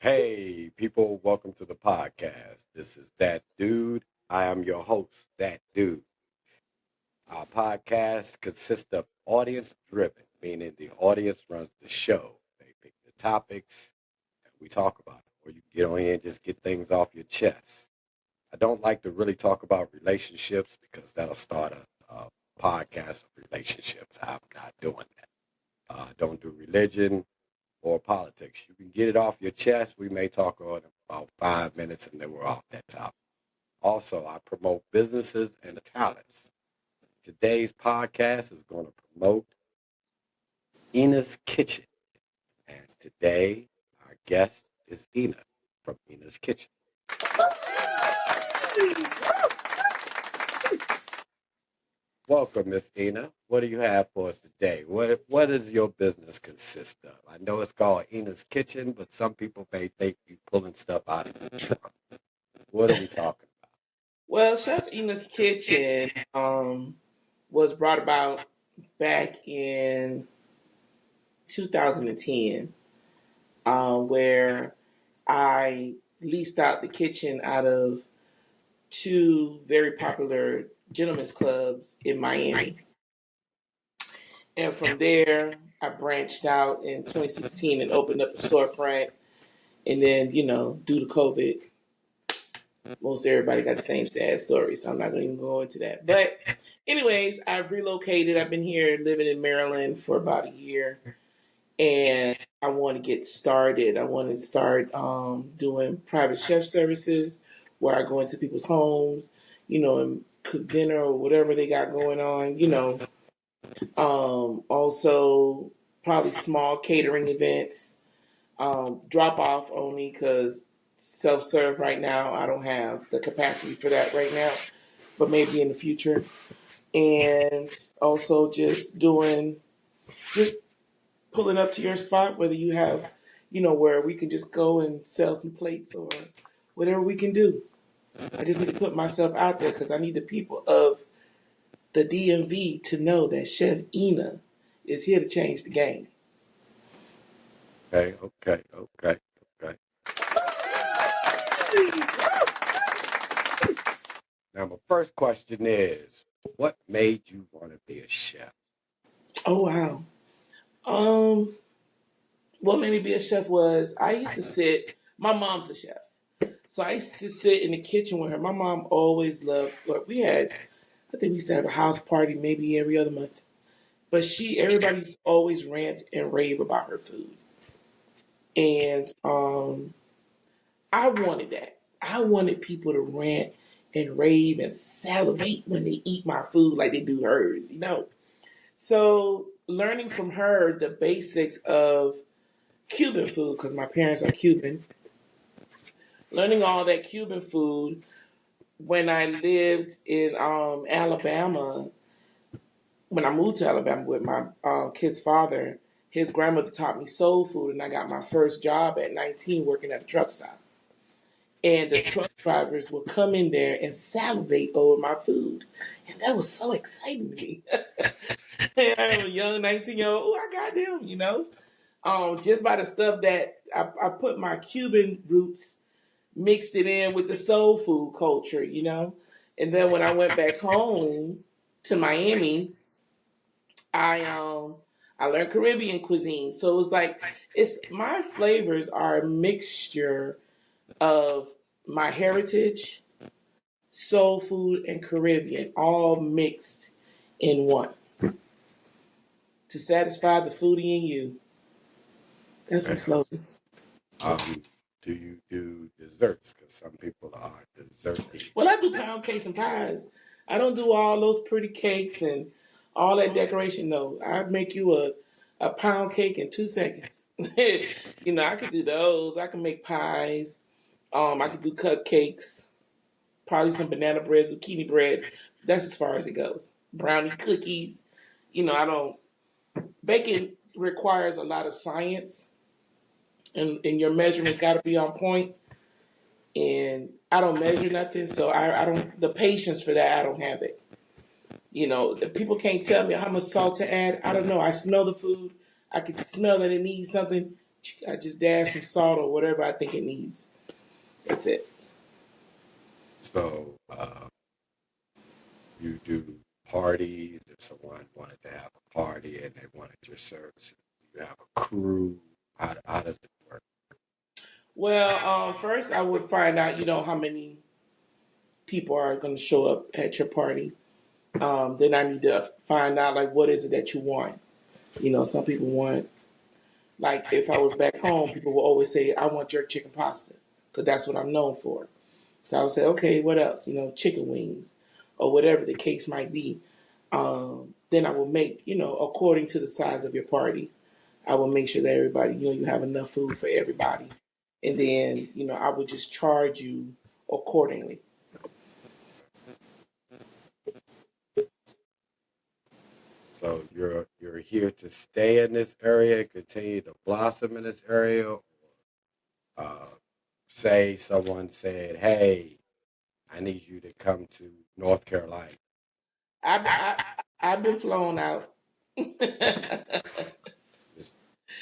Hey, people, welcome to the podcast. This is That Dude. I am your host, That Dude. Our podcast consists of audience driven, meaning the audience runs the show. They pick the topics and we talk about it, or you can get on here and just get things off your chest. I don't like to really talk about relationships because that'll start a podcast of relationships. I'm not doing that. Don't do religion or politics. You can get it off your chest. We may talk on it about 5 minutes and then we're off that topic. Also, I promote businesses and talents. Today's podcast is going to promote Ena's Kitchen. And today, our guest is Ena from Ena's Kitchen. Welcome, Miss Ena. What do you have for us today? What does your business consist of? I know it's called Ena's Kitchen, but some people may think you're pulling stuff out of the trunk. What are we talking Well, Chef Ena's Kitchen was brought about back in 2010, where I leased out the kitchen out of two very popular gentlemen's clubs in Miami. And from there, I branched out in 2016 and opened up a storefront. And then, due to COVID, most everybody got the same sad story, so I'm not going to even go into that. But anyways, I've relocated. I've been here living in Maryland for about a year, and I want to get started. I want to start doing private chef services where I go into people's homes, and cook dinner or whatever they got going on, also probably small catering events, drop off only because self-serve right now, I don't have the capacity for that right now, but maybe in the future. And also just pulling up to your spot, whether you have, where we can just go and sell some plates or whatever we can do. I just need to put myself out there because I need the people of the DMV to know that Chef Ena is here to change the game. about? Okay. Now, my first question is, what made you want to be a chef? Oh wow. Um, what made me be a chef was I used to sit. My mom's a chef, so I used to sit in the kitchen with her. My mom always loved. What we had, I think we used to have a house party maybe every other month. But everybody used to always rant and rave about her food, and I wanted that. I wanted people to rant and rave and salivate when they eat my food like they do hers. So learning from her the basics of Cuban food, because my parents are Cuban, learning all that Cuban food when I lived in Alabama, when I moved to Alabama with my kid's father, his grandmother taught me soul food, and I got my first job at 19 working at a truck stop. And the truck drivers would come in there and salivate over my food. And that was so exciting to me. And I'm a young 19-year-old. Oh, I got them. Just by the stuff that I put my Cuban roots, mixed it in with the soul food culture. And then when I went back home to Miami, I learned Caribbean cuisine. So it was like it's my flavors are a mixture of my heritage, soul food, and Caribbean, all mixed in one to satisfy the foodie in you. That's my Okay. slogan. Do you do desserts? Because some people are dessert Well, I eaters. do pound cakes and pies. I don't do all those pretty cakes and all that decoration. No, I make you a pound cake in 2 seconds. I could do those. I can make pies. I could do cupcakes, probably some banana bread, zucchini bread. That's as far as it goes. Brownie cookies. I don't. Baking requires a lot of science, and your measurements got to be on point. And I don't measure nothing, so I don't. The patience for that, I don't have it. People can't tell me how much salt to add. I don't know. I smell the food. I can smell that it needs something. I just dash some salt or whatever I think it needs. That's it. So you do parties. If someone wanted to have a party and they wanted your services, you have a crew. How does it work? Well, first I would find out, how many people are going to show up at your party. Then I need to find out like what is it that you want. Some people want, like if I was back home, people will always say I want jerk chicken pasta because that's what I'm known for. So I would say, okay, what else? Chicken wings or whatever the case might be. Then I will make, according to the size of your party, I will make sure that everybody, you have enough food for everybody. And then, I would just charge you accordingly. So you're here to stay in this area and continue to blossom in this area. Uh, say someone said, "Hey, I need you to come to North Carolina." I, I, I've been flown out. Just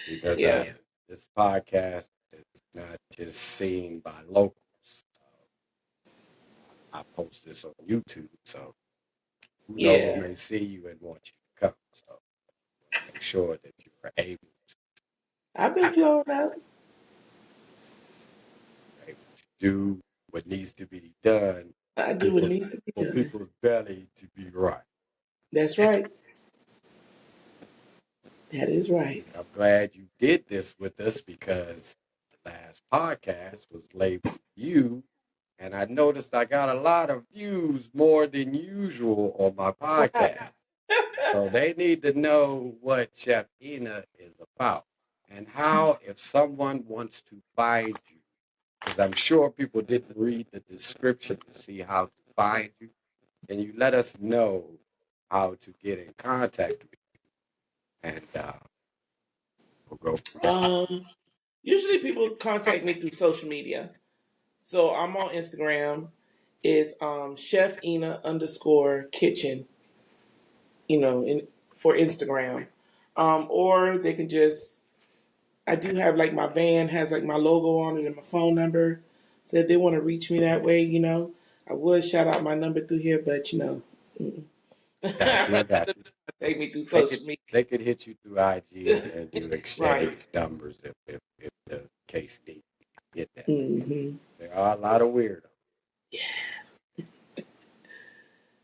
because Yeah. this podcast is not just seen by locals. I post this on YouTube, so who knows Yeah. may see you and want you to come. So make sure that you are I've been flown out. able to do what needs to be done I do what people's needs to be for done. people's belly to be right. That's right. That is right. I'm glad you did this with us because the last podcast was labeled you, and I noticed I got a lot of views more than usual on my podcast. So they need to know what Chef Ena is about and how, if someone wants to find you, because I'm sure people didn't read the description to see how to find you. Can you let us know how to get in contact with you? And we'll go from there. um, Usually people contact me through social media. So I'm on Instagram. Is Chef Ena underscore kitchen, for Instagram. Or they can just, I do have like my van has like my logo on it and my phone number. So if they want to reach me that way, I would shout out my number through here, but mm-mm. Got I'd you, rather got them you. take me through They could social they could hit you through IG media. and do Right. exchange numbers if the case needs to get that. hmm There are a lot of weirdos.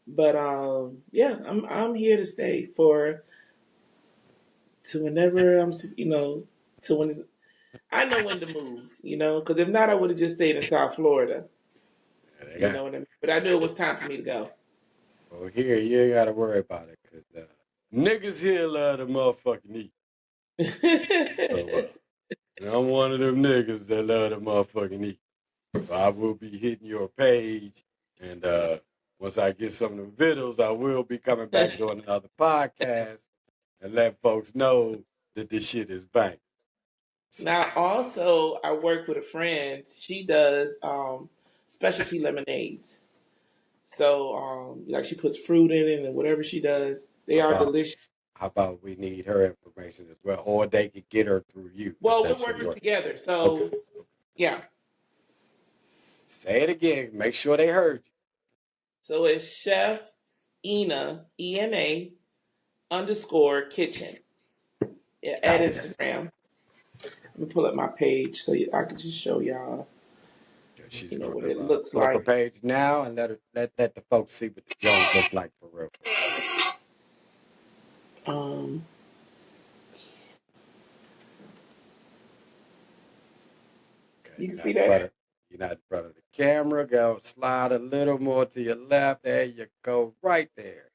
But yeah, I'm here to stay for to whenever to when it's, I know when to move, because if not, I would have just stayed in South Florida. And they You got, know what I mean? But I knew it was time for me to go. well, here you ain't got to worry about it because niggas here love to motherfucking eat. So and I'm one of them niggas that love to motherfucking eat. So I will be hitting your page, and once I get some of the videos, I will be coming back doing another podcast and let folks know that this shit is bang. So, Now, also, I work with a friend. She does specialty lemonades. So, like she puts fruit in it and whatever she does, they how are about delicious. how about we need her information as well, or they could get her through you if Well, we're that's your working work. together. Okay. So, yeah. Say it again. Make sure they heard you. So it's Chef Ena, Ena underscore kitchen at Got it. Instagram. Let me pull up my page so I can just show y'all, She's going what to it looks pull up her like. page now and let the folks see what the Jones look like for real. Um, Okay, you can see that. you're not in front of the camera. Go slide a little more to your left. There you go, right there.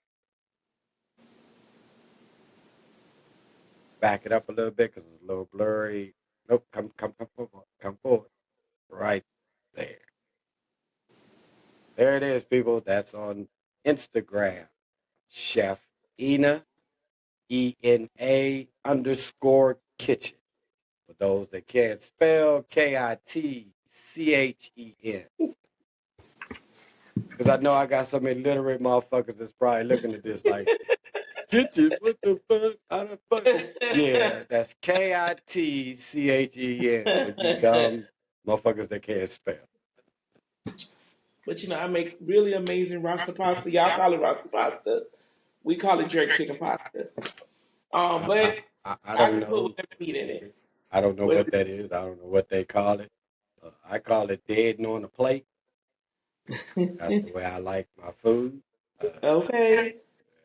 Back it up a little bit because it's a little blurry. Nope, come forward, come forward. Right there. There it is, people. That's on Instagram. Chef Ena, ENA _kitchen. For those that can't spell, KITCHEN. Because I know I got some illiterate motherfuckers that's probably looking at this like, Kitchen, what the fuck? How the fuck? Yeah, that's Kitchen for you dumb motherfuckers that can't spell. But I make really amazing rasta pasta. Y'all call it rasta pasta. We call it jerk chicken pasta. But I I don't can put know. whatever meat in it. I don't know With what that is. I don't know what they call it. I call it dead on the plate. That's the way I like my food. Uh, okay,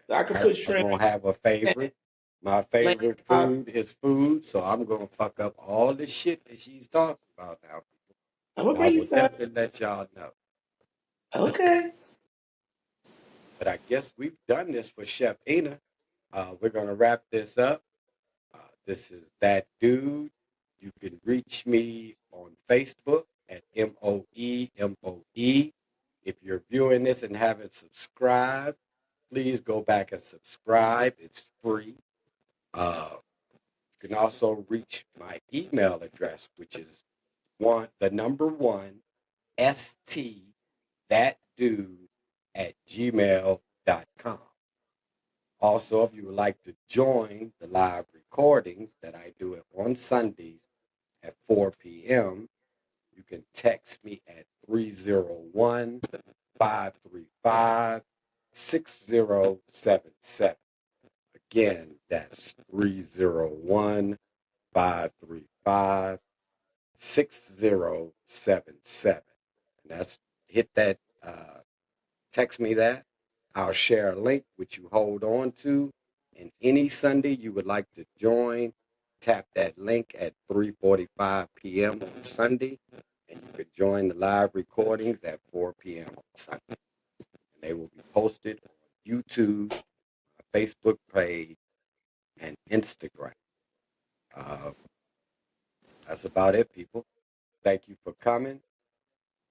so I can put I shrimp, don't have a favorite. My lamb favorite chop. food is food, so I'm gonna fuck up all the shit that she's talking about now, I'm gonna and I bring you will some. definitely let y'all know. Okay. But I guess we've done this for Chef Ena. We're gonna wrap this up. This is that dude. You can reach me on Facebook at MOEMOE. If you're viewing this and haven't subscribed, please go back and subscribe. It's free. Uh, you can also reach my email address, which is the number one, ST, that dude at gmail.com. Also, if you would like to join the live recordings that I do it on Sundays at 4 p.m., you can text me at 301 535 6077. Again, that's 301 535 6077. And that's hit that, text me that. I'll share a link which you hold on to. And any Sunday you would like to join, tap that link at 3:45 p.m. on Sunday, and you could join the live recordings at 4 p.m. on Sunday. And they will be posted on YouTube, my Facebook page, and Instagram. Uh, that's about it, people. Thank you for coming.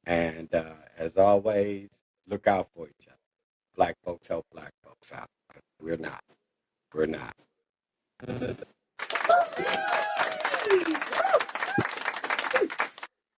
And as always, look out for each other. Black folks help black folks out. We're not. We're not.